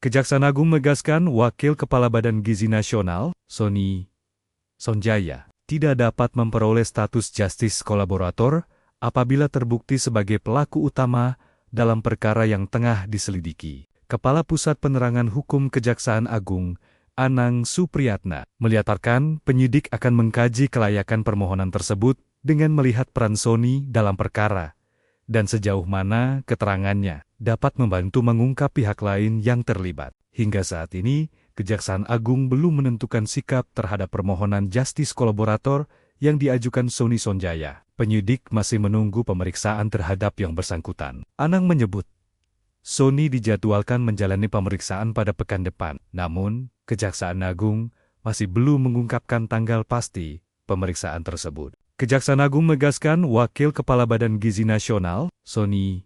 Kejaksaan Agung menegaskan Wakil Kepala Badan Gizi Nasional, Sony Sonjaya, tidak dapat memperoleh status justice kolaborator apabila terbukti sebagai pelaku utama dalam perkara yang tengah diselidiki. Kepala Pusat Penerangan Hukum Kejaksaan Agung, Anang Supriyatna, menyatakan penyidik akan mengkaji kelayakan permohonan tersebut dengan melihat peran Sony dalam perkara, dan sejauh mana keterangannya dapat membantu mengungkap pihak lain yang terlibat. Hingga saat ini, Kejaksaan Agung belum menentukan sikap terhadap permohonan justice kolaborator yang diajukan Sony Sonjaya. Penyidik masih menunggu pemeriksaan terhadap yang bersangkutan. Anang menyebut, Sony dijadwalkan menjalani pemeriksaan pada pekan depan. Namun, Kejaksaan Agung masih belum mengungkapkan tanggal pasti pemeriksaan tersebut. Kejaksaan Agung menegaskan Wakil Kepala Badan Gizi Nasional, Sony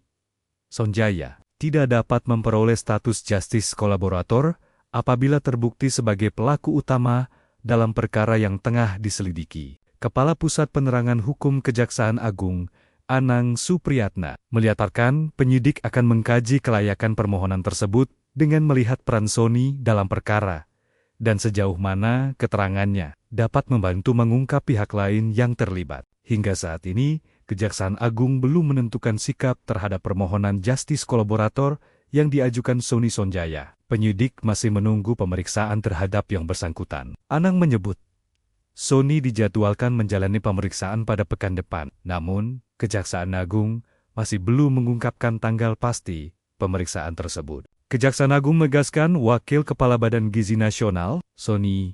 Sonjaya, tidak dapat memperoleh status justice kolaborator apabila terbukti sebagai pelaku utama dalam perkara yang tengah diselidiki. Kepala Pusat Penerangan Hukum Kejaksaan Agung, Anang Supriyatna, menyatakan penyidik akan mengkaji kelayakan permohonan tersebut dengan melihat peran Sony dalam perkara, dan sejauh mana keterangannya dapat membantu mengungkap pihak lain yang terlibat. Hingga saat ini, Kejaksaan Agung belum menentukan sikap terhadap permohonan justice kolaborator yang diajukan Sony Sonjaya. Penyidik masih menunggu pemeriksaan terhadap yang bersangkutan. Anang menyebut, Sony dijadwalkan menjalani pemeriksaan pada pekan depan. Namun, Kejaksaan Agung masih belum mengungkapkan tanggal pasti pemeriksaan tersebut. Kejaksaan Agung menegaskan Wakil Kepala Badan Gizi Nasional, Sony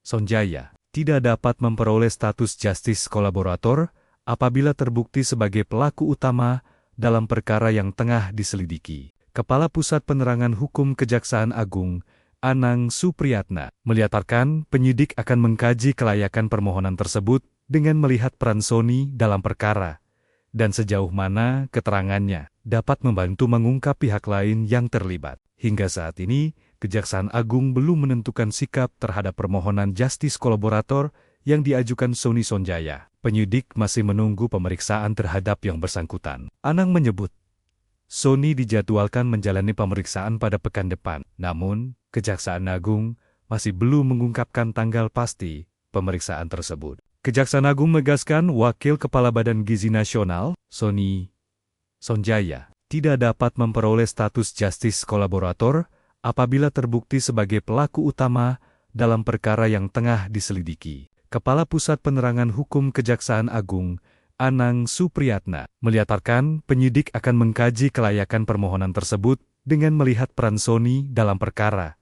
Sonjaya, tidak dapat memperoleh status justice kolaborator apabila terbukti sebagai pelaku utama dalam perkara yang tengah diselidiki. Kepala Pusat Penerangan Hukum Kejaksaan Agung, Anang Supriyatna, menyatakan penyidik akan mengkaji kelayakan permohonan tersebut dengan melihat peran Sony dalam perkara, dan sejauh mana keterangannya dapat membantu mengungkap pihak lain yang terlibat. Hingga saat ini, Kejaksaan Agung belum menentukan sikap terhadap permohonan justice kolaborator yang diajukan Sony Sonjaya. Penyidik masih menunggu pemeriksaan terhadap yang bersangkutan. Anang menyebut, Sony dijadwalkan menjalani pemeriksaan pada pekan depan. Namun, Kejaksaan Agung masih belum mengungkapkan tanggal pasti pemeriksaan tersebut. Kejaksaan Agung menegaskan Wakil Kepala Badan Gizi Nasional, Sony Sonjaya, tidak dapat memperoleh status justice kolaborator apabila terbukti sebagai pelaku utama dalam perkara yang tengah diselidiki. Kepala Pusat Penerangan Hukum Kejaksaan Agung, Anang Supriyatna, menyatakan penyidik akan mengkaji kelayakan permohonan tersebut dengan melihat peran Sony dalam perkara,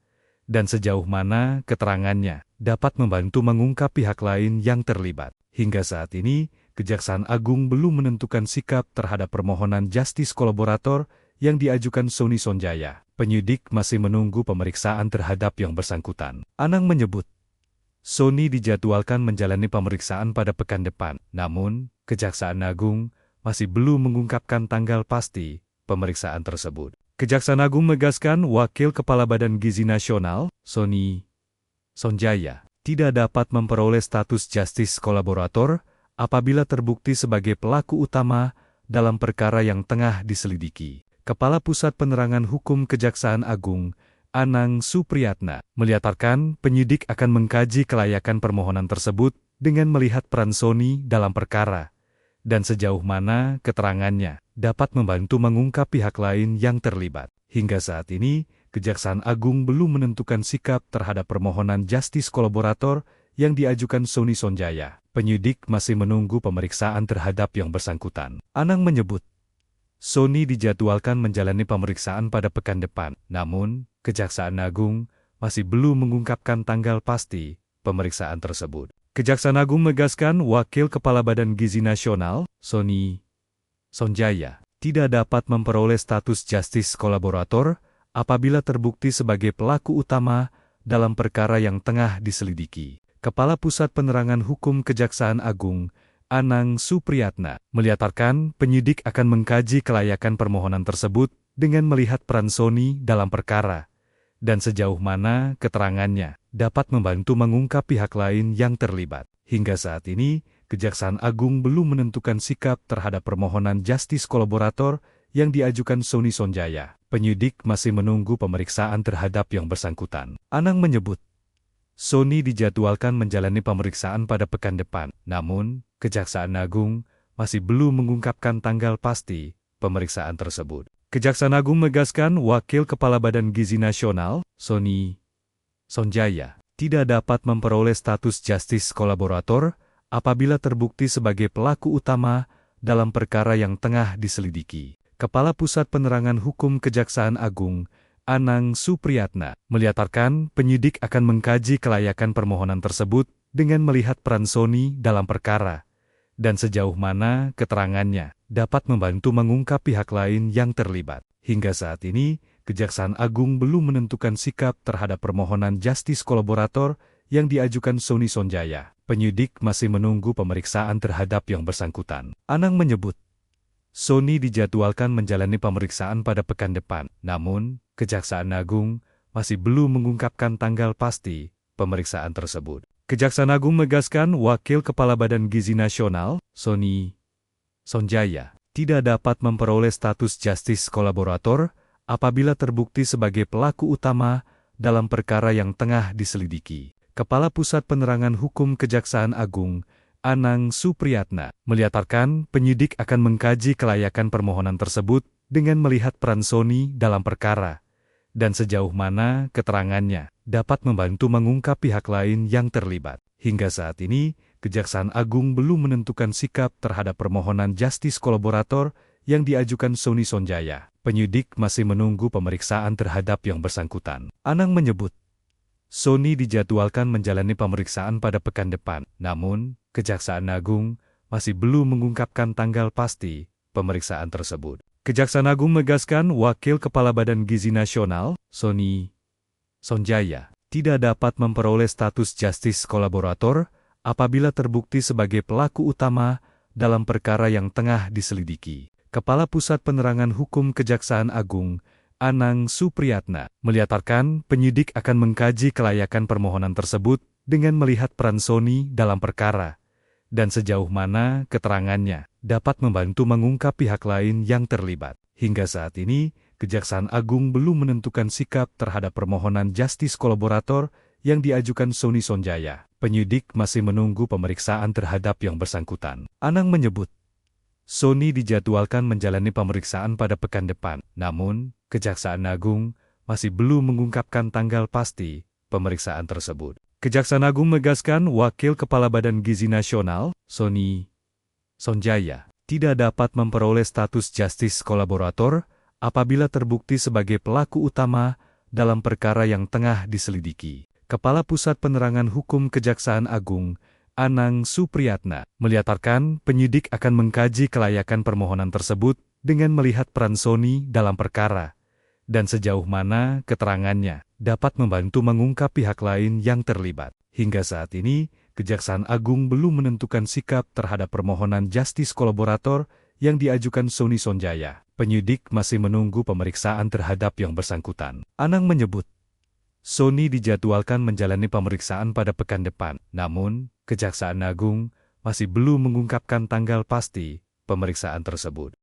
dan sejauh mana keterangannya dapat membantu mengungkap pihak lain yang terlibat. Hingga saat ini, Kejaksaan Agung belum menentukan sikap terhadap permohonan justice kolaborator yang diajukan Sony Sonjaya. Penyidik masih menunggu pemeriksaan terhadap yang bersangkutan. Anang menyebut, Sony dijadwalkan menjalani pemeriksaan pada pekan depan. Namun, Kejaksaan Agung masih belum mengungkapkan tanggal pasti pemeriksaan tersebut. Kejaksaan Agung menegaskan Wakil Kepala Badan Gizi Nasional, Sony Sonjaya, tidak dapat memperoleh status justice kolaborator apabila terbukti sebagai pelaku utama dalam perkara yang tengah diselidiki. Kepala Pusat Penerangan Hukum Kejaksaan Agung, Anang Supriyatna, menyatakan penyidik akan mengkaji kelayakan permohonan tersebut dengan melihat peran Sony dalam perkara, dan sejauh mana keterangannya dapat membantu mengungkap pihak lain yang terlibat. Hingga saat ini, Kejaksaan Agung belum menentukan sikap terhadap permohonan justice kolaborator yang diajukan Sony Sonjaya. Penyidik masih menunggu pemeriksaan terhadap yang bersangkutan. Anang menyebut, Sony dijadwalkan menjalani pemeriksaan pada pekan depan. Namun, Kejaksaan Agung masih belum mengungkapkan tanggal pasti pemeriksaan tersebut. Kejaksaan Agung menegaskan Wakil Kepala Badan Gizi Nasional, Sony Sonjaya, tidak dapat memperoleh status justice kolaborator apabila terbukti sebagai pelaku utama dalam perkara yang tengah diselidiki. Kepala Pusat Penerangan Hukum Kejaksaan Agung, Anang Supriyatna, menyatakan penyidik akan mengkaji kelayakan permohonan tersebut dengan melihat peran Sony dalam perkara, dan sejauh mana keterangannya dapat membantu mengungkap pihak lain yang terlibat. Hingga saat ini, Kejaksaan Agung belum menentukan sikap terhadap permohonan justice kolaborator yang diajukan Sony Sonjaya. Penyidik masih menunggu pemeriksaan terhadap yang bersangkutan. Anang menyebut, Sony dijadwalkan menjalani pemeriksaan pada pekan depan. Namun, Kejaksaan Agung masih belum mengungkapkan tanggal pasti pemeriksaan tersebut. Kejaksaan Agung menegaskan Wakil Kepala Badan Gizi Nasional, Sony Sonjaya, tidak dapat memperoleh status justice kolaborator apabila terbukti sebagai pelaku utama dalam perkara yang tengah diselidiki. Kepala Pusat Penerangan Hukum Kejaksaan Agung, Anang Supriyatna, menyatakan penyidik akan mengkaji kelayakan permohonan tersebut dengan melihat peran Sony dalam perkara dan sejauh mana keterangannya dapat membantu mengungkap pihak lain yang terlibat. Hingga saat ini, Kejaksaan Agung belum menentukan sikap terhadap permohonan justice kolaborator yang diajukan Sony Sonjaya. Penyidik masih menunggu pemeriksaan terhadap yang bersangkutan. Anang menyebut, Sony dijadwalkan menjalani pemeriksaan pada pekan depan. Namun, Kejaksaan Agung masih belum mengungkapkan tanggal pasti pemeriksaan tersebut. Kejaksaan Agung menegaskan Wakil Kepala Badan Gizi Nasional, Sony Sonjaya, tidak dapat memperoleh status justice kolaborator apabila terbukti sebagai pelaku utama dalam perkara yang tengah diselidiki. Kepala Pusat Penerangan Hukum Kejaksaan Agung, Anang Supriyatna, menyatakan penyidik akan mengkaji kelayakan permohonan tersebut dengan melihat peran Sony dalam perkara dan sejauh mana keterangannya dapat membantu mengungkap pihak lain yang terlibat. Hingga saat ini, Kejaksaan Agung belum menentukan sikap terhadap permohonan justice kolaborator yang diajukan Sony Sonjaya. Penyidik masih menunggu pemeriksaan terhadap yang bersangkutan. Anang menyebut, Sony dijadwalkan menjalani pemeriksaan pada pekan depan. Namun, Kejaksaan Agung masih belum mengungkapkan tanggal pasti pemeriksaan tersebut. Kejaksaan Agung menegaskan Wakil Kepala Badan Gizi Nasional, Sony Sonjaya, tidak dapat memperoleh status justice kolaborator apabila terbukti sebagai pelaku utama dalam perkara yang tengah diselidiki. Kepala Pusat Penerangan Hukum Kejaksaan Agung, Anang Supriyatna, menyatakan penyidik akan mengkaji kelayakan permohonan tersebut dengan melihat peran Sony dalam perkara dan sejauh mana keterangannya dapat membantu mengungkap pihak lain yang terlibat. Hingga saat ini, Kejaksaan Agung belum menentukan sikap terhadap permohonan justice kolaborator yang diajukan Sony Sonjaya. Penyidik masih menunggu pemeriksaan terhadap yang bersangkutan. Anang menyebut, Sony dijadwalkan menjalani pemeriksaan pada pekan depan. Namun, Kejaksaan Agung masih belum mengungkapkan tanggal pasti pemeriksaan tersebut. Kejaksaan Agung menegaskan Wakil Kepala Badan Gizi Nasional, Sony Sonjaya, tidak dapat memperoleh status justice kolaborator apabila terbukti sebagai pelaku utama dalam perkara yang tengah diselidiki. Kepala Pusat Penerangan Hukum Kejaksaan Agung, Anang Supriyatna, menyatakan penyidik akan mengkaji kelayakan permohonan tersebut dengan melihat peran Sony dalam perkara dan sejauh mana keterangannya dapat membantu mengungkap pihak lain yang terlibat. Hingga saat ini, Kejaksaan Agung belum menentukan sikap terhadap permohonan justice kolaborator yang diajukan Sony Sonjaya. Penyidik masih menunggu pemeriksaan terhadap yang bersangkutan. Anang menyebut, Sony dijadwalkan menjalani pemeriksaan pada pekan depan. Namun, Kejaksaan Agung masih belum mengungkapkan tanggal pasti pemeriksaan tersebut.